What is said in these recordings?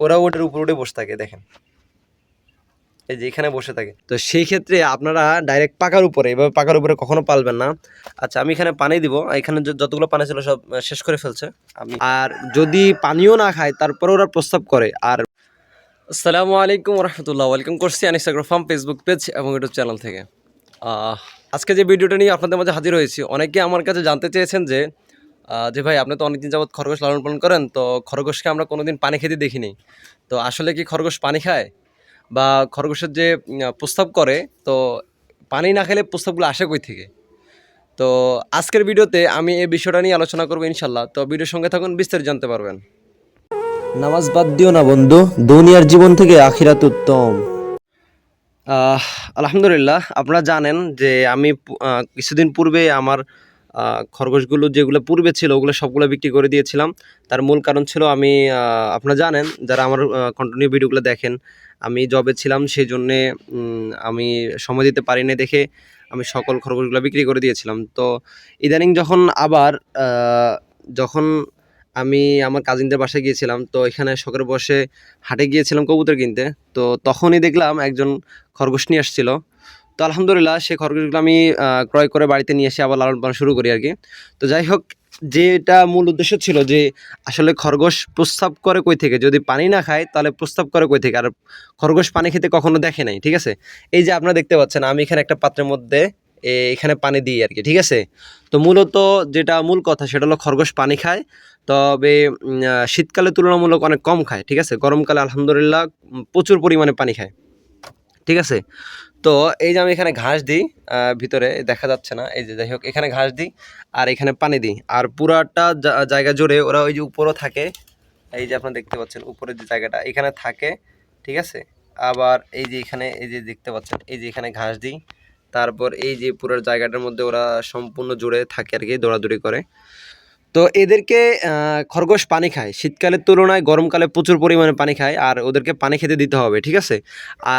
ওরা ওটার উপর উঠে বসে থাকে, দেখেন এই যে এখানে বসে থাকে। তো সেই ক্ষেত্রে আপনারা ডাইরেক্ট পাকার উপরে, এভাবে পাকার উপরে কখনো পালবেন না। আচ্ছা, আমি এখানে পানি দিব, এখানে যতগুলো পানি ছিল সব শেষ করে ফেলছে। আর যদি পানিও না খায় তারপরে ওরা প্রস্রাব করে। আর আসসালামু আলাইকুম রহমতুল্লাহ, ওয়েলকাম করছি আনিসাগ্রো ফার্ম ফেসবুক পেজ এবং ইউটিউব চ্যানেল থেকে। আজকে যে ভিডিওটা নিয়ে আপনাদের মাঝে হাজির হয়েছি, অনেকে আমার কাছে জানতে চেয়েছেন যে ভাই আপনি তো অনেকদিন যাবৎ খরগোশ লালন পালন করেন, তো খরগোশকে আমরা কোনোদিন পানি খেতে দেখিনি, তো আসলে কি খরগোশ পানি খায় বা খরগোশের যে প্রস্রাব করে, তো পানি না খেলে প্রস্রাবগুলো আসে কই থেকে? তো আজকের ভিডিওতে আমি এই বিষয়টা নিয়ে আলোচনা করবো ইনশাল্লাহ। তো ভিডিওর সঙ্গে থাকুন, বিস্তারিত জানতে পারবেন। নামাজ বাদ দিও না বন্ধু, দুনিয়ার জীবন থেকে আখিরাত উত্তম। আহ, আলহামদুলিল্লাহ, আপনারা জানেন যে আমি কিছুদিন পূর্বে আমার খরগোশগুলো যেগুলো পূর্বে ছিল ওগুলো সবগুলো বিক্রি করে দিয়েছিলাম। তার মূল কারণ ছিল আমি আপনারা জানেন, যারা আমার কন্টিনিউ ভিডিওগুলো দেখেন, আমি জবে ছিলাম, সেই জন্যে আমি সময় দিতে পারিনি দেখে আমি সকল খরগোশগুলো বিক্রি করে দিয়েছিলাম। তো ইদানিং যখন আবার যখন আমি আমার কাজিনদের বাসায় গিয়েছিলাম, তো এখানে শখের বসে হাটে গিয়েছিলাম কবুতর কিনতে। তো তখনই দেখলাম একজন খরগোশ নিয়ে আসছিল। তো আলহামদুলিল্লাহ সেই খরগোশগুলো আমি ক্রয় করে বাড়িতে নিয়ে এসে আবার লালন পালন শুরু করি আর কি। তো যাই হোক, যেটা মূল উদ্দেশ্য ছিল যে আসলে খরগোশ প্রস্রাব করে কই থেকে, যদি পানি না খায় তাহলে প্রস্রাব করে কই থেকে, আর খরগোশ পানি খেতে কখনো দেখে নাই, ঠিক আছে? এই যে আপনারা দেখতে পাচ্ছেন আমি এখানে একটা পাত্রের মধ্যে এখানে পানি দিই আর কি, ঠিক আছে? তো মূলত যেটা মূল কথা সেটা হলো খরগোশ পানি খায়, তবে শীতকালে তুলনামূলক অনেক কম খায়, ঠিক আছে? গরমকালে আলহামদুলিল্লাহ প্রচুর পরিমাণে পানি খায়, ঠিক আছে? তো এই যে আমি এখানে ঘাস দিই, ভিতরে দেখা যাচ্ছে না, এই যে যাই হোক এখানে ঘাস দিই আর এখানে পানি দিই, আর পুরাটা জায়গা জুড়ে ওরা ওই যে উপরও থাকে, এই যে আপনারা দেখতে পাচ্ছেন উপরের যে জায়গাটা এখানে থাকে, ঠিক আছে? আবার এই যে এখানে এই যে দেখতে পাচ্ছেন এই যে এখানে ঘাস দিই, তারপর এই যে পুরো জায়গাটার মধ্যে ওরা সম্পূর্ণ জুড়ে থাকে আর কি, দৌড়াদৌড়ি করে। তো এদেরকে খরগোশ পানি খায়, শীতকালের তুলনায় গরমকালে প্রচুর পরিমাণে পানি খায়, আর ওদেরকে পানি খেতে দিতে হবে, ঠিক আছে?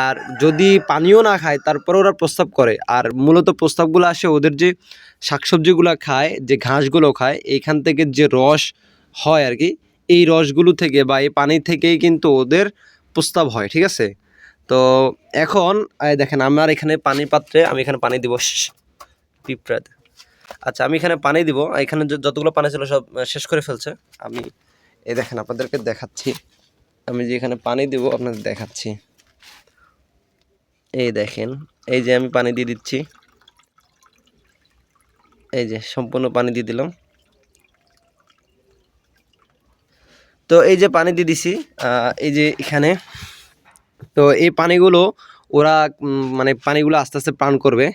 আর যদি পানিও না খায় তারপরে ওরা প্রস্রাব করে, আর মূলত প্রস্রাবগুলো আসে ওদের যে শাকসবজিগুলো খায়, যে ঘাসগুলো খায়, এইখান থেকে যে রস হয় আর কি, এই রসগুলো থেকে বা এই পানি থেকেই কিন্তু ওদের প্রস্রাব হয়, ঠিক আছে? তো এখন দেখেন আমার এখানে পানির পাত্রে আমি এখানে পানি দিব, পিঁপড়া। আচ্ছা, আমি এখানে পানি দিব, এখানে যতগুলো পানি ছিল সব শেষ করে ফেলছে। আমি এই দেখেন আপনাদেরকে দেখাচ্ছি, আমি যে এখানে পানি দিব আপনাদের দেখাচ্ছি, এই দেখেন এই যে আমি পানি দিয়ে দিচ্ছি, এই যে সম্পূর্ণ পানি দিয়ে দিলাম। তো এই যে পানি দিয়ে দিছি এই যে এখানে, তো এই পানিগুলো ওরা মানে পানিগুলো আস্তে আস্তে পান করবে।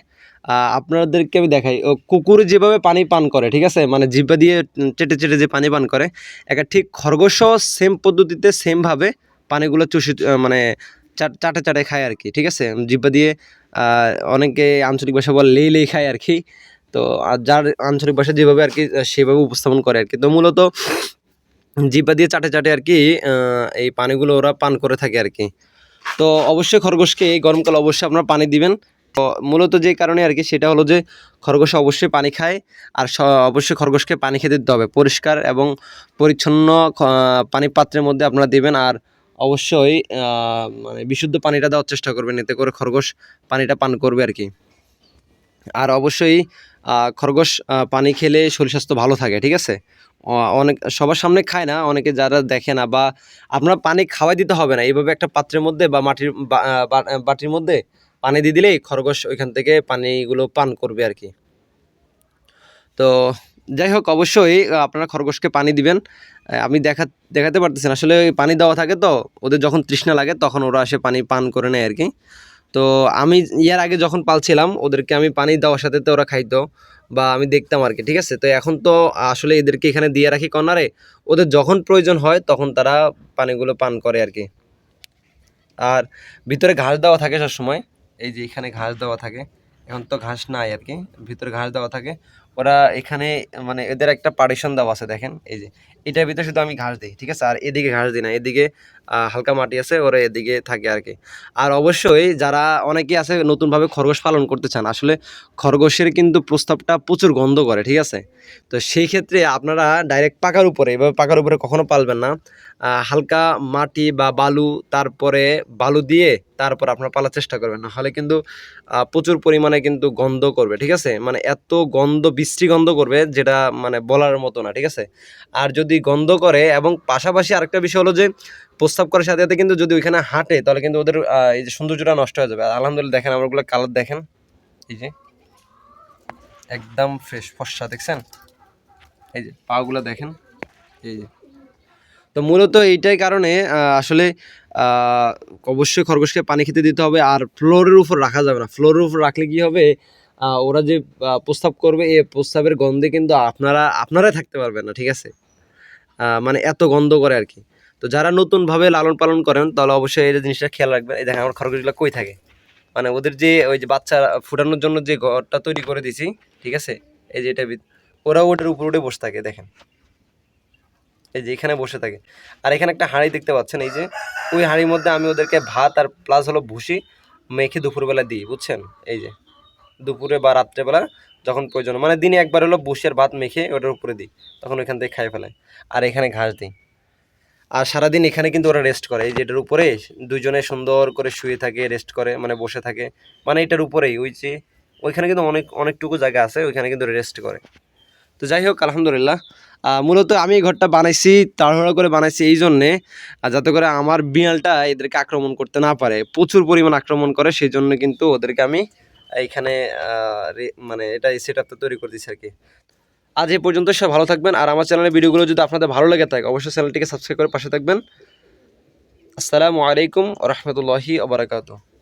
আপনাদেরকে আমি দেখাই, ও কুকুর যেভাবে পানি পান করে, ঠিক আছে, মানে জিহ্বা দিয়ে চেটে চেটে যে পানি পান করে, একটা ঠিক খরগোশও সেম পদ্ধতিতে সেমভাবে পানিগুলো চুষে মানে চাটে চাটে খায় আর কি, ঠিক আছে? জিহ্বা দিয়ে অনেকে আঞ্চলিক ভাষা বলে লেই লেই খায় আর কি। তো আর যার আঞ্চলিক ভাষা যেভাবে আর কি সেভাবে উপস্থাপন করে আর কি। তো মূলত জিহ্বা দিয়ে চাটে চাটে আর কি এই পানিগুলো ওরা পান করে থাকে আর কি। তো অবশ্যই খরগোশকে এই গরমকালে অবশ্যই আপনারা পানি দিবেন। তো মূলত যে কারণে আর কি সেটা হলো যে খরগোশ অবশ্যই পানি খায়, আর অবশ্যই খরগোশকে পানি খেতে দিতে হবে, পরিষ্কার এবং পরিচ্ছন্ন পানি পাত্রের মধ্যে আপনারা দিবেন। আর অবশ্যই মানে বিশুদ্ধ পানিটা দেওয়ার চেষ্টা করবেন, এতে করে খরগোশ পানিটা পান করবে আর কি। আর অবশ্যই খরগোশ পানি খেলে শরীর স্বাস্থ্য ভালো থাকে, ঠিক আছে? অনেক সবার সামনে খায় না, অনেকে যারা দেখে না, বা আপনারা পানি খাওয়াই দিতে হবে না, এইভাবে একটা পাত্রের মধ্যে বা মাটির বাটির মধ্যে পানি দিয়ে দিলেই খরগোশ ওইখান থেকে পানিগুলো পান করবে আর কি। তো যাই হোক, অবশ্যই আপনারা খরগোশকে পানি দিবেন। আমি দেখাতে পারতেছি না, আসলে ওই পানি দেওয়া থাকে, তো ওদের যখন তৃষ্ণা লাগে তখন ওরা এসে পানি পান করে নেয় আর কি। তো আমি ইয়ার আগে যখন পালছিলাম ওদেরকে আমি পানি দেওয়ার সাথে তো ওরা খাইতো বা আমি দেখতাম আর কি, ঠিক আছে? তো এখন তো আসলে এদেরকে এখানে দিয়ে রাখি কর্নারে, ওদের যখন প্রয়োজন হয় তখন তারা পানিগুলো পান করে আর কি। আর ভিতরে ঘাস দেওয়া থাকে সবসময়, এই যে এখানে ঘাস দেওয়া থাকে, এখন তো ঘাস নাই আর কি, ভিতরে ঘাস দেওয়া থাকে। ওরা এখানে মানে এদের একটা পার্টিশন দেওয়া আছে দেখেন, এই যে এটার ভিতরে শুধু আমি ঘাস দিই, ঠিক আছে? আর এদিকে ঘাস দিই না, এদিকে হালকা মাটি আছে, ওরা এদিকে থাকে আর কি। আর অবশ্যই যারা অনেকেই আছে নতুনভাবে খরগোশ পালন করতে চান, আসলে খরগোশের কিন্তু প্রস্তাবটা প্রচুর গন্ধ করে, ঠিক আছে? তো সেই ক্ষেত্রে আপনারা ডাইরেক্ট পাকার উপরে, এভাবে পাকার উপরে কখনো পালবেন না। হালকা মাটি বা বালু, তারপরে বালু দিয়ে তারপর আপনারা পালার চেষ্টা করবেন, না হলে কিন্তু প্রচুর পরিমাণে কিন্তু গন্ধ করবে, ঠিক আছে? মানে এত গন্ধ, বিশ্রী গন্ধ করবে যেটা মানে বলার মতো না, ঠিক আছে? আর যদি গন্ধ করে, এবং পাশাপাশি আরেকটা বিষয় হলো যে প্রস্রাব করার সাথে সাথে কিন্তু যদি ওইখানে হাঁটে, তাহলে কিন্তু ওদের এই যে সৌন্দর্যটা নষ্ট হয়ে যাবে। আর আলহামদুলিল্লাহ দেখেন আমারগুলো কালার দেখেন, এই যে একদম ফ্রেশ ফর্সা, দেখছেন? এই যে পাগুলো দেখেন, এই যে। তো মূলত এইটাই কারণে আসলে অবশ্যই খরগোশকে পানি খেতে দিতে হবে, আর ফ্লোরের উপর রাখা যাবে না। ফ্লোরের উপর রাখলে কি হবে, ওরা যে প্রস্রাব করবে, এই প্রস্রাবের গন্ধে কিন্তু আপনারাই থাকতে পারবেন না, ঠিক আছে? মানে এত গন্ধ করে আর কি। তো যারা নতুনভাবে লালন পালন করেন তাহলে অবশ্যই এই জিনিসটা খেয়াল রাখবেন। এই দেখেন আমার খরগোশগুলো কই থাকে, মানে ওদের যে ওই যে বাচ্চা ফুটানোর জন্য যে ঘরটা তৈরি করে দিছি, ঠিক আছে? এই যে এটা ওরা ওটার উপর উঠে বসে থাকে, দেখেন এই যে এখানে বসে থাকে। আর এখানে একটা হাঁড়ি দেখতে পাচ্ছেন, এই যে ওই হাঁড়ির মধ্যে আমি ওদেরকে ভাত আর প্লাস হলো ভুসি মেখে দুপুরবেলা দিই, বুঝছেন? এই যে দুপুরে বা রাত্রেবেলা যখন প্রয়োজন, মানে দিনে একবার হলো ভুসি আর ভাত মেখে ওটার উপরে দিই, তখন ওইখান থেকে খাই ফেলায়। আর এখানে ঘাস দিই। আর সারাদিন এখানে কিন্তু ওরা রেস্ট করে, এই যে এটার উপরে দুজনে সুন্দর করে শুয়ে থাকে, রেস্ট করে, মানে বসে থাকে, মানে এটার উপরেই ওই যে ওইখানে কিন্তু অনেকটুকু জায়গা আছে, ওইখানে কিন্তু রেস্ট করে। তো যাই হোক আলহামদুলিল্লাহ, মূলত আমি এই ঘরটা বানাইছি, তাড়াহুড়ো করে বানাইছি এই জন্যে যাতে করে আমার বিড়ালটা এদেরকে আক্রমণ করতে না পারে। প্রচুর পরিমাণ আক্রমণ করে, সেই জন্য কিন্তু ওদেরকে আমি এইখানে মানে এটা সেট আপটা তৈরি করে দিচ্ছি আর কি। আজ এই পর্যন্ত, সব ভালো থাকবেন। আর আমার চ্যানেলের ভিডিওগুলো যদি আপনাদের ভালো লেগে থাকে অবশ্যই চ্যানেলটিকে সাবস্ক্রাইব করে পাশে থাকবেন। আসসালামু আলাইকুম ওয়া রাহমাতুল্লাহি ওয়া বারাকাতুহু।